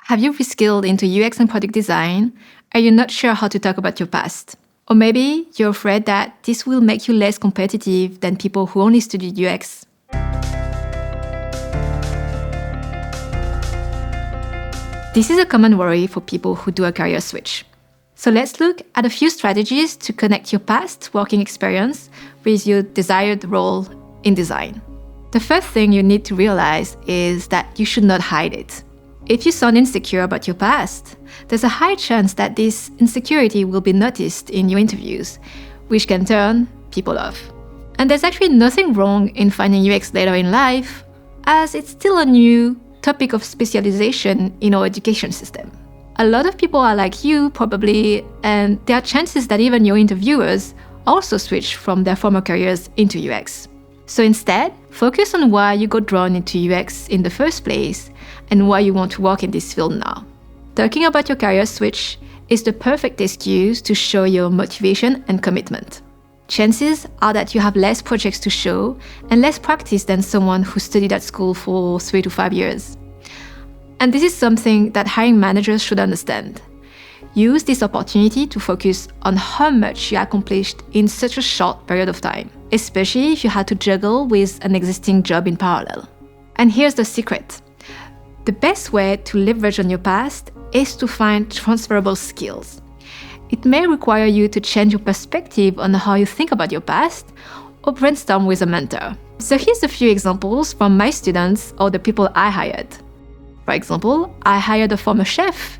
Have you reskilled into UX and product design? Are you not sure how to talk about your past? Or maybe you're afraid that this will make you less competitive than people who only studied UX. This is a common worry for people who do a career switch. So let's look at a few strategies to connect your past working experience with your desired role in design. The first thing you need to realize is that you should not hide it. If you sound insecure about your past, there's a high chance that this insecurity will be noticed in your interviews, which can turn people off. And there's actually nothing wrong in finding UX later in life, as it's still a new topic of specialization in our education system. A lot of people are like you, probably, and there are chances that even your interviewers also switch from their former careers into UX. So instead, focus on why you got drawn into UX in the first place and why you want to work in this field now. Talking about your career switch is the perfect excuse to show your motivation and commitment. Chances are that you have less projects to show and less practice than someone who studied at school for 3 to 5 years. And this is something that hiring managers should understand. Use this opportunity to focus on how much you accomplished in such a short period of time, especially if you had to juggle with an existing job in parallel. And here's the secret. The best way to leverage on your past is to find transferable skills. It may require you to change your perspective on how you think about your past or brainstorm with a mentor. So here's a few examples from my students or the people I hired. For example, I hired a former chef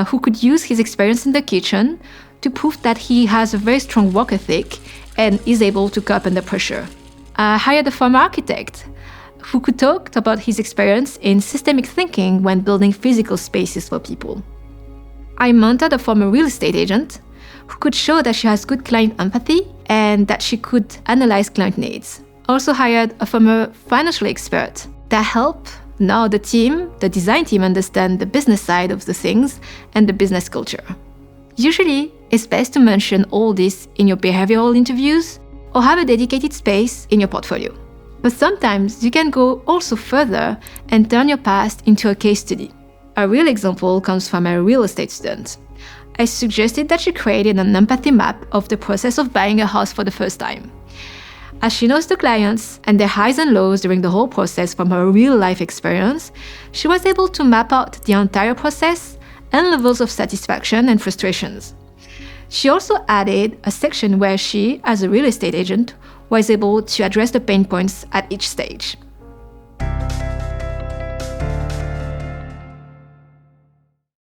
who could use his experience in the kitchen to prove that he has a very strong work ethic and is able to cope under pressure. I hired a former architect who could talk about his experience in systemic thinking when building physical spaces for people. I mentored a former real estate agent who could show that she has good client empathy and that she could analyze client needs. Also hired a former financial expert that helped now the design team, understand the business side of the things and the business culture. Usually, it's best to mention all this in your behavioral interviews or have a dedicated space in your portfolio. But sometimes you can go also further and turn your past into a case study. A real example comes from a real estate student. I suggested that she created an empathy map of the process of buying a house for the first time. As she knows the clients and their highs and lows during the whole process from her real-life experience, she was able to map out the entire process and levels of satisfaction and frustrations. She also added a section where she, as a real estate agent, was able to address the pain points at each stage.